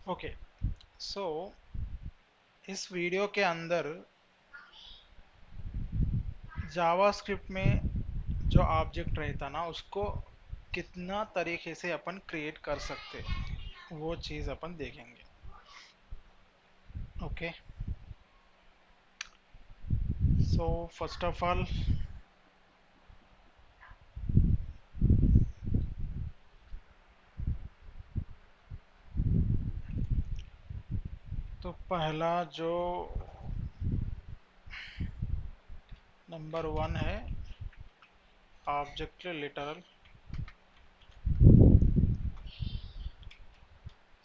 Okay, सो इस video के अंदर जावास्क्रिप्ट में जो ऑब्जेक्ट रहता ना उसको कितना तरीके से अपन क्रिएट कर सकते वो चीज़ अपन देखेंगे। Okay, so first of all तो पहला जो नंबर वन है ऑब्जेक्ट लिटरल,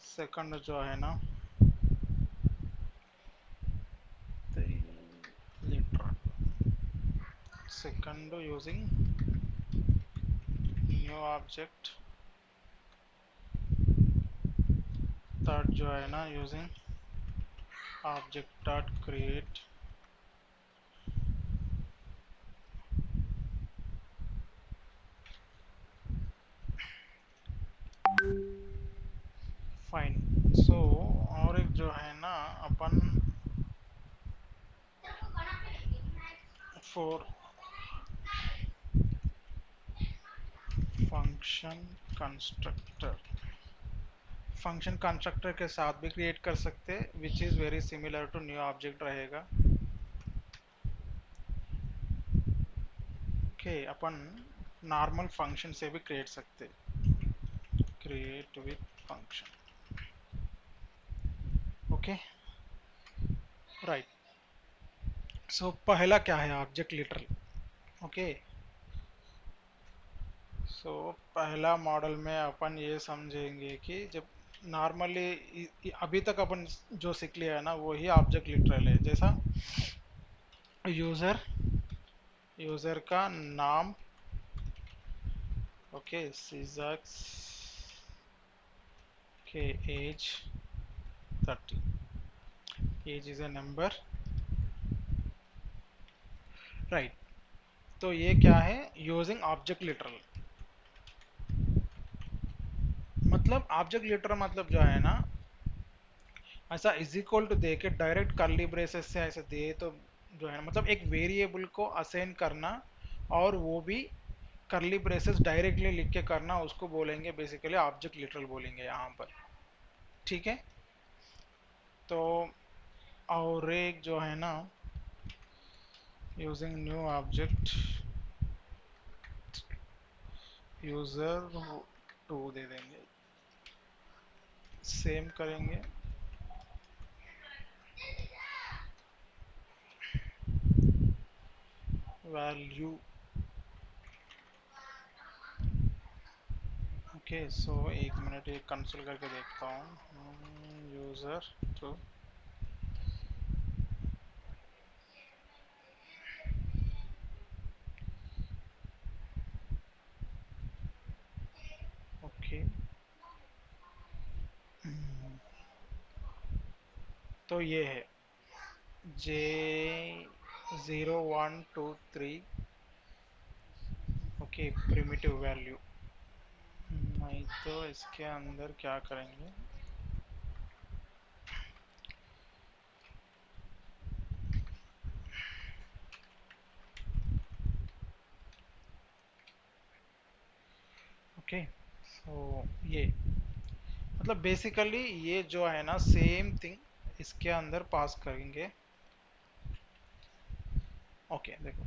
सेकंड जो है ना literal, second using new object, third जो है ना using object dot create, fine. So और एक जो है ना अपन four function constructor, function constructor के साथ भी क्रिएट कर सकते which is very similar to new object रहेगा। ओके, अपन नॉर्मल फंक्शन से भी क्रिएट सकते, create with function. Okay, right. So पहला क्या है ऑब्जेक्ट लिटरल। ओके, सो पहला मॉडल में अपन ये समझेंगे कि जब नॉर्मली अभी तक अपन जो सीख लिया है ना वही ऑब्जेक्ट लिटरल है। जैसा यूजर, यूजर का नाम, ओके, सीजक्स के age 30, age is a number, right. तो ये क्या है यूजिंग ऑब्जेक्ट लिटरल, मतलब ऑब्जेक्ट लिटरल मतलब जो है ना ऐसा इज इक्वल टू दे के डायरेक्ट कर्ली ब्रेसेस से ऐसे दे तो जो है ना मतलब एक वेरिएबल को असाइन करना और वो भी कर्ली ब्रेसेस डायरेक्टली लिख के करना, उसको बोलेंगे बेसिकली ऑब्जेक्ट लिटरल बोलेंगे यहाँ पर। ठीक है, तो और एक जो है ना यूजिंग न्यू ऑब्जेक्ट यूजर टू दे देंगे, सेम करेंगे, वैल्यू। ओके, सो एक मिनट एक कंसोल करके देखता हूँ यूजर टू। ओके, तो ये है J0123, ओके, प्रिमिटिव वैल्यू। नहीं तो इसके अंदर क्या करेंगे, ओके, सो ये मतलब बेसिकली ये जो है ना सेम थिंग इसके अंदर पास करेंगे। ओके, देखो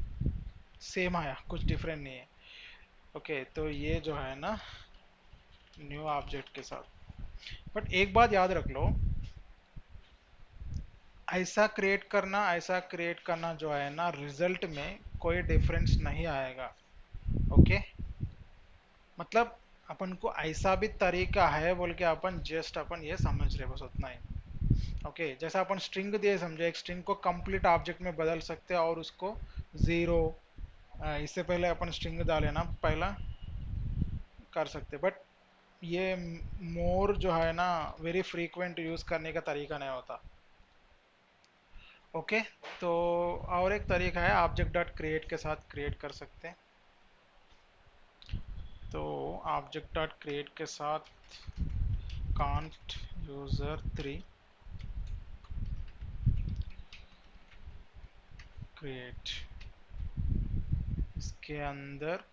सेम आया, कुछ डिफरेंट नहीं है। ओके, तो ये जो है ना न्यू ऑब्जेक्ट के साथ, बट एक बात याद रख लो, ऐसा क्रिएट करना जो है ना रिजल्ट में कोई डिफरेंस नहीं आएगा। ओके, मतलब अपन को ऐसा भी तरीका है बोल के अपन जस्ट अपन ये समझ रहे बस उतना ही। ओके, जैसा अपन स्ट्रिंग दिए समझे, एक स्ट्रिंग को कंप्लीट ऑब्जेक्ट में बदल सकते हैं और उसको जीरो, इससे पहले अपन स्ट्रिंग डाले ना पहला कर सकते, बट ये मोर जो है ना वेरी फ्रीक्वेंट यूज करने का तरीका नहीं होता। ओके, तो और एक तरीका है ऑब्जेक्ट डॉट क्रिएट के साथ क्रिएट कर सकते हैं। तो ऑब्जेक्ट डॉट क्रिएट के साथ कांस्ट यूजर 3 क्रिएट, इसके अंदर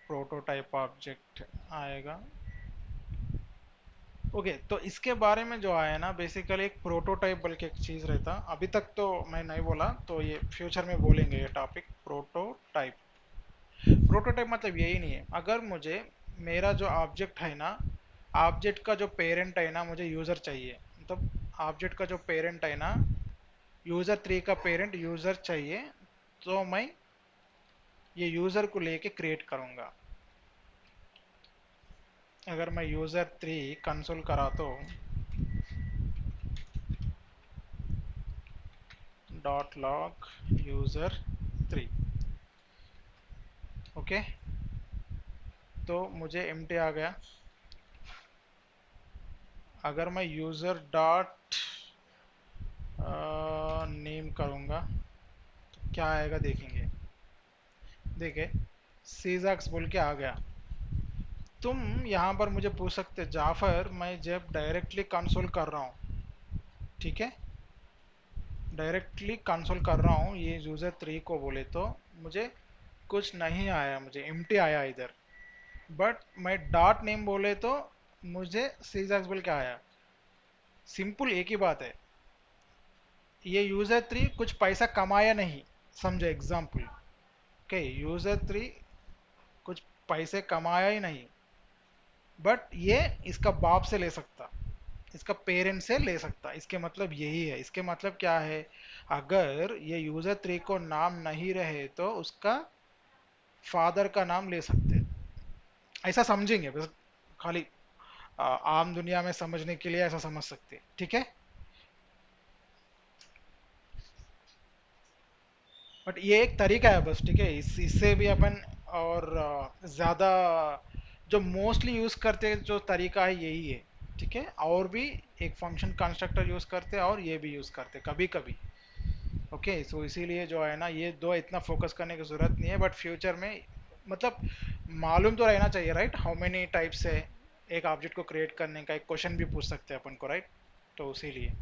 प्रोटोटाइप ऑब्जेक्ट आएगा। ओके तो इसके बारे में जो आया ना, बेसिकली एक प्रोटोटाइप बल्कि एक चीज रहता, अभी तक तो मैं नहीं बोला, तो ये फ्यूचर में बोलेंगे ये टॉपिक प्रोटोटाइप। प्रोटोटाइप मतलब यही नहीं है, अगर मुझे मेरा जो ऑब्जेक्ट है ना, ऑब्जेक्ट का जो पेरेंट है ना, मुझे यूजर चाहिए, मतलब ऑब्जेक्ट का जो पेरेंट है ना, यूजर 3 का पेरेंट यूजर चाहिए, तो मैं ये यूजर को लेके क्रिएट करूंगा। अगर मैं यूजर 3 कंसोल करा तो डॉट लॉग यूजर 3, ओके, तो मुझे एम्प्टी आ गया। अगर मैं यूजर डॉट नेम करूंगा तो क्या आएगा देखेंगे। देखिए सीजैक्स बोल के आ गया। तुम यहाँ पर मुझे पूछ सकते जाफर, मैं जब डायरेक्टली कंसोल कर रहा हूँ, ठीक है, डायरेक्टली कंसोल कर रहा हूँ ये यूजर 3 को बोले तो मुझे कुछ नहीं आया, मुझे एम्प्टी आया इधर। बट मैं डॉट नेम बोले तो मुझे सीजैक्स बोल के आया। सिंपल एक ही बात है, ये यूजर 3 कुछ पैसा कमाया नहीं, समझो एग्जाम्पल। ओके यूजर 3 कुछ पैसे कमाया ही नहीं, बट ये इसका बाप से ले सकता, इसका पेरेंट से ले सकता, इसके मतलब यही है। इसके मतलब क्या है, अगर ये यूजर 3 को नाम नहीं रहे तो उसका फादर का नाम ले सकते, ऐसा समझेंगे बस, खाली आम दुनिया में समझने के लिए ऐसा समझ सकते, ठीक है। बट ये एक तरीका है बस, ठीक है, इससे भी अपन और ज्यादा जो मोस्टली यूज करते हैं जो तरीका है यही है, ठीक है। और भी एक फंक्शन कंस्ट्रक्टर यूज करते हैं और ये भी यूज करते हैं कभी कभी। ओके सो इसीलिए जो है ना, ये दो इतना फोकस करने की जरूरत नहीं है, बट फ्यूचर में मतलब मालूम तो रहना चाहिए, राइट, हाउ मेनी टाइप्स है एक ऑब्जेक्ट को क्रिएट करने का, एक क्वेश्चन भी पूछ सकते हैं अपन को, राइट। तो इसीलिए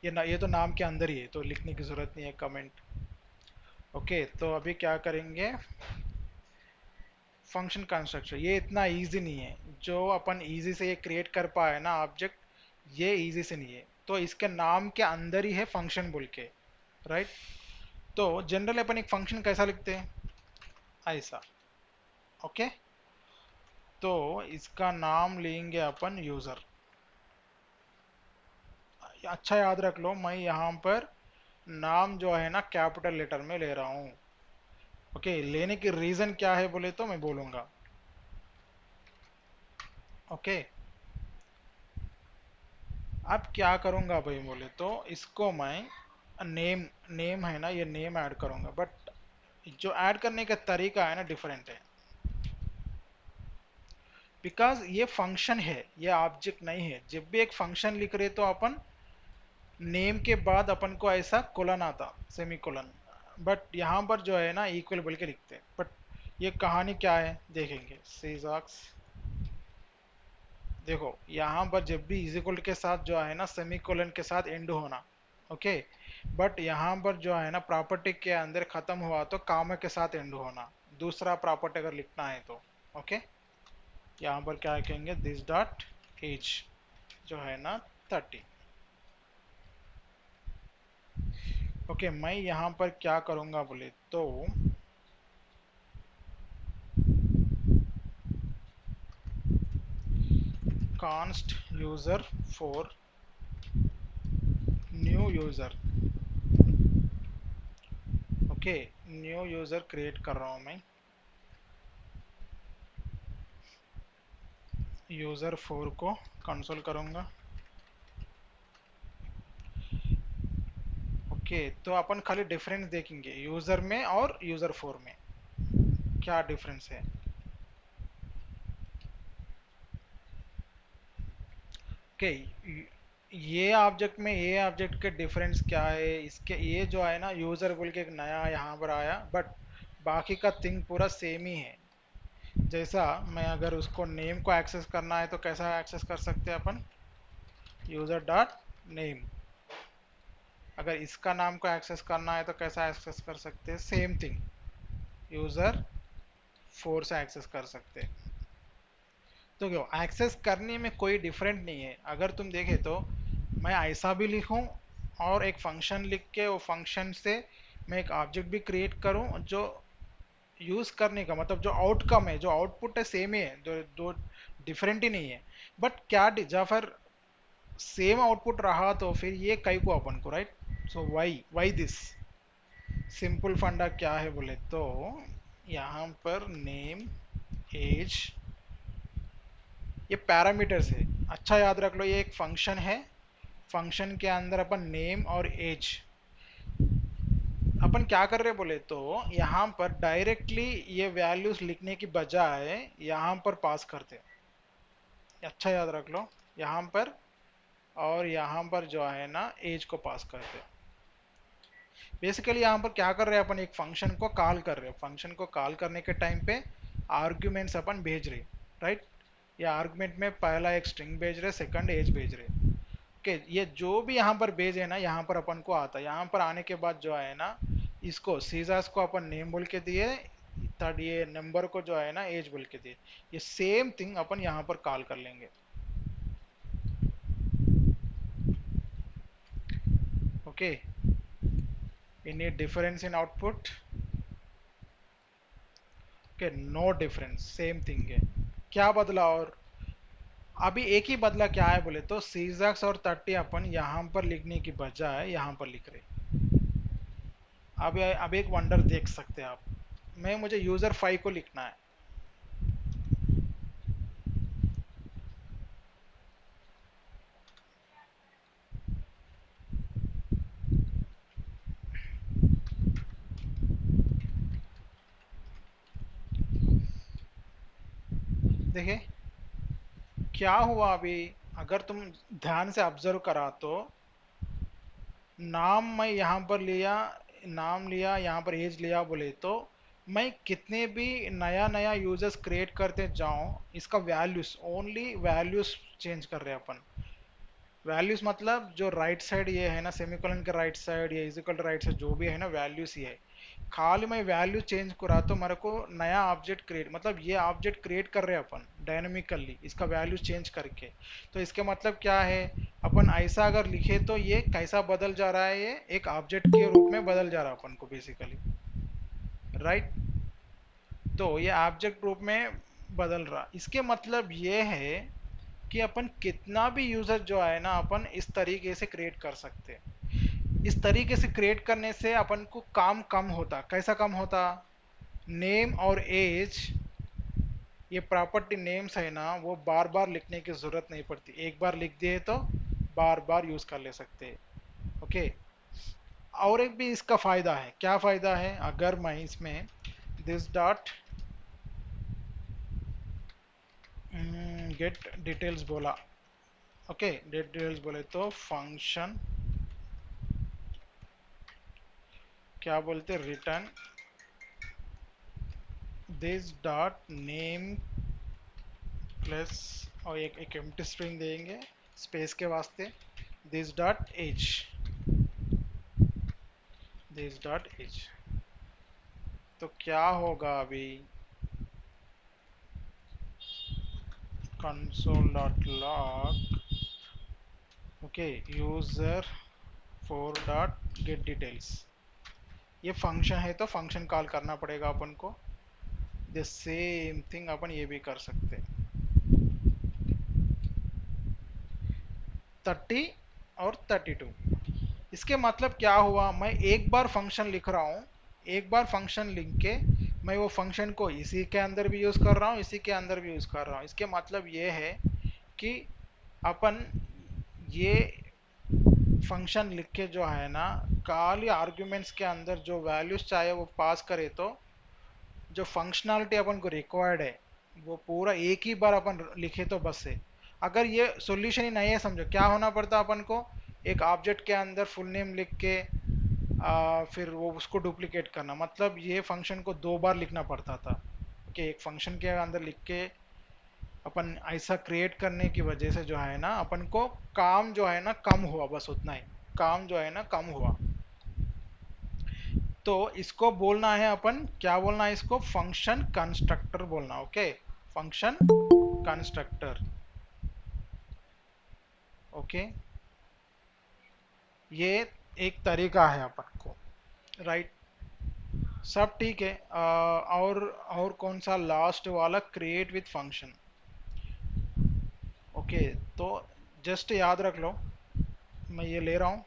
ये तो नाम के अंदर ही है, तो लिखने की जरूरत नहीं है कमेंट। ओके तो अभी क्या करेंगे, फंक्शन कंस्ट्रक्टर, ये इतना इजी नहीं है जो अपन इजी से ये क्रिएट कर पाए ना ऑब्जेक्ट, ये इजी से नहीं है। तो इसके नाम के अंदर ही है फंक्शन बोल के, राइट। तो जनरली अपन एक फंक्शन कैसा लिखते हैं, ऐसा, ओके। तो इसका नाम लेंगे अपन यूजर। अच्छा याद रख लो, मैं यहाँ पर नाम जो है ना कैपिटल लेटर में ले रहा हूँ। ओके लेने की रीजन क्या है बोले तो मैं बोलूंगा, ओके। अब क्या करूंगा भाई बोले तो इसको मैं नेम, नेम है ना, ये नेम ऐड करूंगा, बट जो ऐड करने का तरीका है ना डिफरेंट है, बिकॉज ये फंक्शन है, ये ऑब्जेक्ट नहीं है। जब भी एक फंक्शन लिख रहे तो अपन नेम के बाद अपन को ऐसा कोलन आता, सेमी कोलन, बट यहाँ पर जो है ना इक्वल बोल के लिखते हैं। बट ये कहानी क्या है देखेंगे, सीजॉक्स देखो यहाँ पर जब भी इज इक्वल के साथ जो है ना सेमी कोलन के साथ एंड होना, ओके। बट यहाँ पर जो है ना प्रॉपर्टी के अंदर खत्म हुआ तो कामा के साथ एंड होना, दूसरा प्रॉपर्टी अगर लिखना है तो, ओके। यहाँ पर क्या कहेंगे, दिस डॉट एज जो है ना 30, ओके। मैं यहाँ पर क्या करूँगा बोले तो const user for new user, okay, new user create कर रहा हूँ मैं, यूजर 4 को कंसोल करूँगा, ओके। तो अपन खाली डिफरेंस देखेंगे यूजर में और यूजर 4 में, क्या डिफरेंस है। ओके ये ऑब्जेक्ट में ये ऑब्जेक्ट के डिफरेंस क्या है, इसके ये जो है ना यूजर बोल के एक नया यहाँ पर आया, बट बाकी का थिंग पूरा सेम ही है। जैसा मैं अगर उसको नेम को एक्सेस करना है तो कैसा एक्सेस कर सकते हैं अपन, यूजर डॉट नेम। अगर इसका नाम को एक्सेस करना है तो कैसा एक्सेस कर सकते हैं, सेम थिंग, यूजर 4 से एक्सेस कर सकते हैं। तो क्यों एक्सेस करने में कोई डिफरेंट नहीं है। अगर तुम देखे तो मैं ऐसा भी लिखूं और एक फंक्शन लिख के वो फंक्शन से मैं एक ऑब्जेक्ट भी क्रिएट करूं, जो यूज करने का मतलब जो आउटकम है, जो आउटपुट है, सेम ही है, दो दो डिफरेंट ही नहीं है। बट क्या जाफर सेम आउटपुट रहा तो फिर ये कई को अपन को, right. So why this simple फंडा क्या है बोले तो, यहाँ पर नेम एज ये पैरामीटर्स है। अच्छा याद रख लो, ये एक फंक्शन है, फंक्शन के अंदर अपन नेम और एज अपन क्या कर रहे बोले तो यहाँ पर डायरेक्टली ये वैल्यूज लिखने की बजाय यहाँ पर पास करते हैं। अच्छा याद रख लो, यहाँ पर और यहाँ पर जो है ना एज को पास करते हैं। बेसिकली यहाँ पर क्या कर रहे हैं अपन, एक फंक्शन को कॉल कर रहे हैं, फंक्शन को कॉल करने के टाइम पे आर्ग्यूमेंट्स अपन भेज रहे, राइट। ये आर्गुमेंट में पहला एक स्ट्रिंग भेज रहे, सेकंड एज भेज रहे। ओके, ये जो भी यहाँ पर भेज है ना, यहाँ पर अपन को आता है। यहाँ पर आने के बाद जो है ना, इसको सीजास को अपन नेम बोल के दिए, थर्ड ये नंबर को जो है ना एज बोल के दिए। ये सेम थिंग अपन यहाँ पर कॉल कर लेंगे। Okay, any difference in output? Okay, no difference, same thing है। क्या बदला, और अभी एक ही बदला क्या है बोले तो सीजक्स और 30 अपन यहाँ पर लिखने की बजाय यहाँ पर लिख रहे। अब एक वंडर देख सकते हैं आप, मुझे यूजर 5 को लिखना है। देखिए क्या हुआ अभी, अगर तुम ध्यान से ऑब्जर्व करा तो नाम मैं यहाँ पर लिया, नाम लिया, यहाँ पर एज लिया बोले तो मैं कितने भी नया नया यूजर्स क्रिएट करते जाऊं, इसका वैल्यूज, ओनली वैल्यूज चेंज कर रहे हैं अपन। वैल्यूज मतलब जो राइट साइड ये है ना, सेमीकोलन के राइट साइड, ये इजिकल राइट साइड, जो भी है ना वैल्यूज ये है। खाली मैं वैल्यू चेंज करा तो मेरे को नया ऑब्जेक्ट क्रिएट, मतलब ये ऑब्जेक्ट क्रिएट कर रहे हैं अपन डायनामिकली इसका वैल्यू चेंज करके। तो इसके मतलब क्या है, अपन ऐसा अगर लिखे तो ये कैसा बदल जा रहा है, ये एक ऑब्जेक्ट के रूप में बदल जा रहा है अपन को बेसिकली, राइट। तो ये ऑब्जेक्ट रूप में बदल रहा, इसके मतलब ये है कि अपन कितना भी यूजर जो है ना अपन इस तरीके से क्रिएट कर सकते हैं। इस तरीके से क्रिएट करने से अपन को काम कम होता, कैसा कम होता, नेम और एज ये प्रॉपर्टी नेम्स है ना, वो बार बार लिखने की जरूरत नहीं पड़ती, एक बार लिख दिए तो बार बार यूज कर ले सकते हैं। ओके, और एक भी इसका फायदा है, क्या फायदा है, अगर मैं इसमें दिस डॉट गेट डिटेल्स बोला, ओके डिटेल्स बोले तो फंक्शन क्या बोलते, return this dot name plus, और एक एम्प्टी स्ट्रिंग देंगे स्पेस के वास्ते, this dot age, this dot age. तो क्या होगा अभी, console dot log, okay user 4 dot get details, ये फंक्शन है तो फंक्शन कॉल करना पड़ेगा अपन को। द सेम थिंग अपन ये भी कर सकते हैं, 30 और 32। इसके मतलब क्या हुआ, मैं एक बार फंक्शन लिख रहा हूँ, एक बार फंक्शन लिख के मैं वो फंक्शन को इसी के अंदर भी यूज कर रहा हूँ, इसी के अंदर भी यूज कर रहा हूँ। इसके मतलब ये है कि अपन ये फंक्शन लिख के जो है ना, खाली आर्ग्यूमेंट्स के अंदर जो वैल्यूज चाहे वो पास करे तो जो फंक्शनैलिटी अपन को रिक्वायर्ड है वो पूरा एक ही बार अपन लिखे तो बस है। अगर ये सॉल्यूशन ही नहीं है, समझो क्या होना पड़ता अपन को, एक ऑब्जेक्ट के अंदर फुल नेम लिख के फिर वो उसको डुप्लीकेट करना, मतलब ये फंक्शन को 2 बार लिखना पड़ता था। के, एक फंक्शन के अंदर लिख के अपन ऐसा क्रिएट करने की वजह से जो है ना अपन को काम जो है ना कम हुआ, बस उतना ही काम जो है ना कम हुआ। तो इसको बोलना है अपन, क्या बोलना है इसको, फंक्शन कंस्ट्रक्टर बोलना। Okay, function constructor. ओके, ये एक तरीका है अपन को, राइट। सब ठीक है। और कौन सा लास्ट वाला, क्रिएट विथ फंक्शन। ओके, तो जस्ट याद रख लो, मैं ये ले रहा हूँ,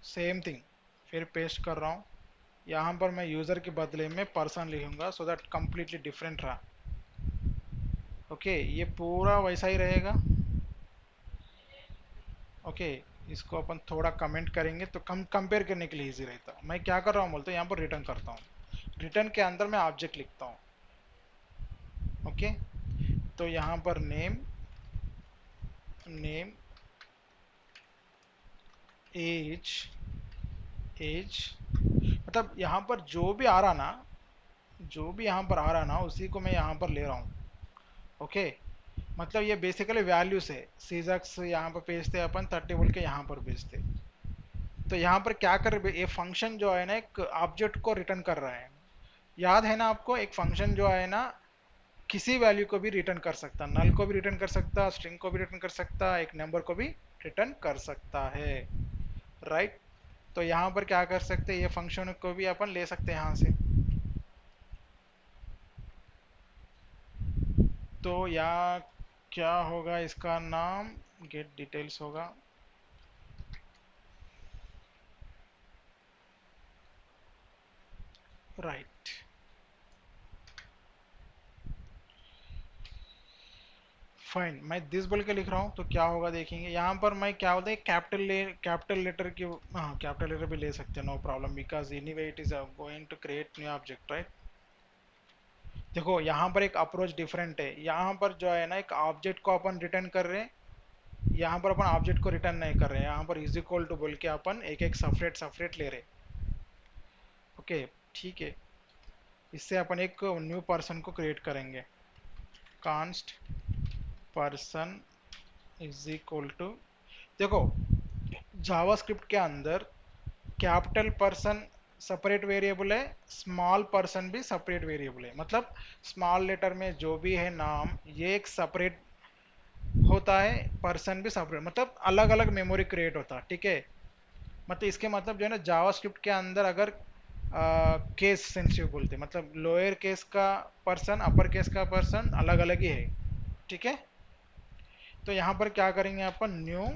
सेम थिंग फिर पेस्ट कर रहा हूँ। यहाँ पर मैं यूज़र के बदले में पर्सन लिखूंगा, सो दैट कंप्लीटली डिफरेंट रहा। ओके, ये पूरा वैसा ही रहेगा। ओके, इसको अपन थोड़ा कमेंट करेंगे तो कम कंपेयर करने के लिए इजी रहता। मैं क्या कर रहा हूँ बोलते, यहाँ पर रिटर्न करता हूँ, रिटर्न के अंदर मैं ऑब्जेक्ट लिखता हूँ। ओके, तो यहाँ पर नेम, नेम, एज, एज, मतलब यहाँ पर जो भी आ रहा ना, जो भी यहाँ पर आ रहा ना उसी को मैं यहाँ पर ले रहा हूँ। ओके, मतलब ये बेसिकली वैल्यूज है, सीजक्स यहाँ पर भेजते अपन 30 बोल के यहाँ पर भेजते। तो यहाँ पर क्या कर, ये फंक्शन जो है ना एक ऑब्जेक्ट को रिटर्न कर रहा है। याद है ना आपको, एक फंक्शन जो है ना किसी वैल्यू को भी रिटर्न कर सकता, नल को भी रिटर्न कर सकता, स्ट्रिंग को भी रिटर्न कर सकता, एक नंबर को भी रिटर्न कर सकता है, राइट। तो यहाँ पर क्या कर सकते हैं, ये फंक्शन को भी अपन ले सकते हैं यहाँ से। तो यहाँ क्या होगा, इसका नाम गेट डिटेल्स होगा। राइट, फाइन, मैं दिस बोल के लिख रहा हूँ तो क्या होगा देखेंगे। यहाँ पर मैं क्या बोलते हैं, कैपिटल लेटर की, हाँ कैपिटल लेटर भी ले सकते हैं, no problem, because anyway it is going to create new object, right. देखो यहाँ पर एक अप्रोच डिफरेंट है, यहाँ पर जो है ना एक ऑब्जेक्ट को अपन रिटर्न कर रहे हैं, यहाँ पर अपन ऑब्जेक्ट को रिटर्न नहीं कर रहे हैं, यहाँ पर इज इक्वल टू बोल के अपन एक एक सेपरेट सेपरेट ले रहे। ओके, ठीक है, इससे अपन एक न्यू पर्सन को क्रिएट करेंगे, const person is equal to, देखो जावास्क्रिप्ट के अंदर कैपिटल पर्सन सेपरेट वेरिएबल है, स्मॉल पर्सन भी सेपरेट वेरिएबल है। मतलब स्मॉल लेटर में जो भी है नाम, ये एक सेपरेट होता है, पर्सन भी सेपरेट, मतलब अलग अलग मेमोरी क्रिएट होता है, ठीक है। मतलब इसके मतलब जो है ना जावास्क्रिप्ट के अंदर अगर केस सेंसिटिव बोलते हैं, मतलब लोअर केस का पर्सन, अपर केस का पर्सन अलग अलग ही है, ठीक है। तो यहाँ पर क्या करेंगे अपन, न्यू,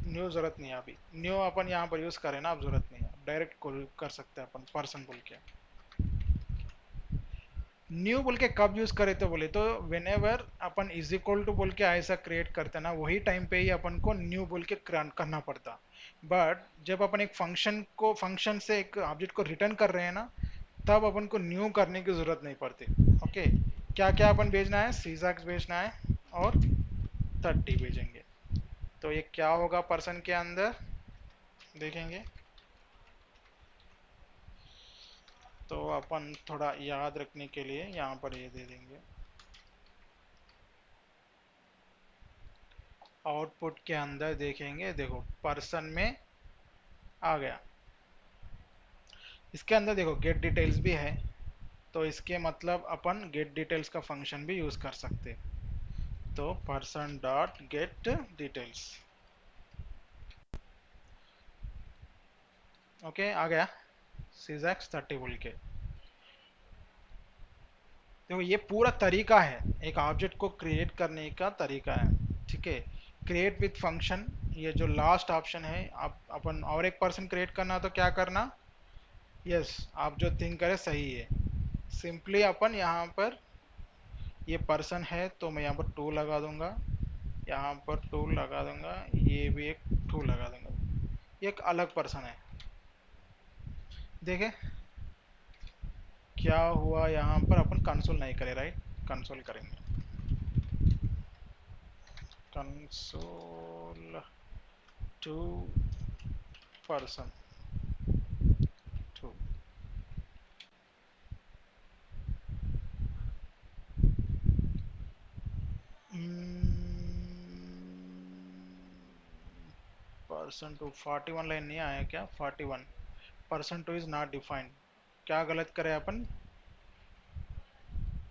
न्यू जरूरत नहीं है अभी, न्यू अपन यहाँ पर यूज करें ना, अब जरूरत नहीं है, डायरेक्ट कर सकते हैं अपन पर्सन बोल के। न्यू बोल के कब यूज करे तो बोले तो वेन एवर अपन इज इक्वल टू बोल के ऐसा क्रिएट करते ना, वही टाइम पे ही अपन को न्यू बोल के करना पड़ता। बट जब अपन एक फंक्शन को, फंक्शन से एक ऑब्जेक्ट को रिटर्न कर रहे हैं ना, तब अपन को न्यू करने की जरूरत नहीं पड़ती। ओके, क्या क्या अपन भेजना है, सीजैक्स भेजना है और 30 भेजेंगे। तो ये क्या होगा पर्सन के अंदर देखेंगे। तो अपन थोड़ा याद रखने के लिए यहाँ पर ये दे देंगे, आउटपुट के अंदर देखेंगे, देखो पर्सन में आ गया। इसके अंदर देखो गेट डिटेल्स भी है, तो इसके मतलब अपन गेट डिटेल्स का फंक्शन भी यूज कर सकते। तो person dot get details, okay आ गया सीजैक्स 30 बोल के। देखो ये पूरा तरीका है, एक ऑब्जेक्ट को क्रिएट करने का तरीका है, ठीक है। क्रिएट विथ फंक्शन, ये जो लास्ट ऑप्शन है, आप अपन और एक पर्सन क्रिएट करना तो क्या करना, यस आप जो थिंक करें सही है, सिंपली अपन यहाँ पर ये पर्सन है तो मैं यहाँ पर टू लगा दूंगा, यहाँ पर टू लगा दूंगा, ये भी एक टू लगा दूंगा, ये एक अलग पर्सन है। देखे क्या हुआ, यहाँ पर अपन कंसोल नहीं करे, राइट, कंसोल करेंगे, console to person to. %2 41 line नहीं आया क्या? 41 %2 इज नॉट डिफाइंड। क्या गलत करे अपन?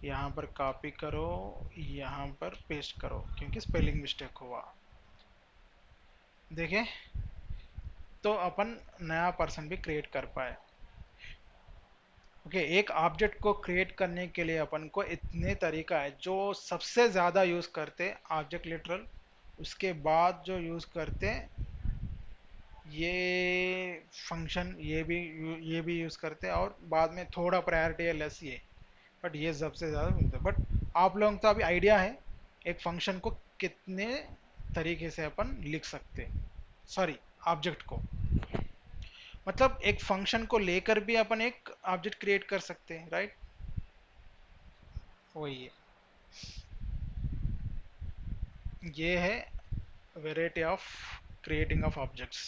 यहाँ पर कॉपी करो, यहाँ पर पेस्ट करो, क्योंकि स्पेलिंग मिस्टेक हुआ। देखें तो अपन नया पर्सन भी क्रिएट कर पाए। ओके, एक ऑब्जेक्ट को क्रिएट करने के लिए अपन को इतने तरीका है। जो सबसे ज़्यादा यूज़ करते ऑब्जेक्ट लिटरल, उसके बाद जो यूज़ करते ये फंक्शन, ये भी यूज़ करते हैं, और बाद में थोड़ा प्रायोरिटी है लेस ये, बट ये सबसे ज़्यादा मिलता है। बट आप लोगों को तो अभी आइडिया है एक फंक्शन को कितने तरीके से अपन लिख सकते हैं, सॉरी ऑब्जेक्ट को। मतलब एक फंक्शन को लेकर भी अपन एक ऑब्जेक्ट क्रिएट कर सकते हैं, राइट? वही है, ये है variety of creating of objects.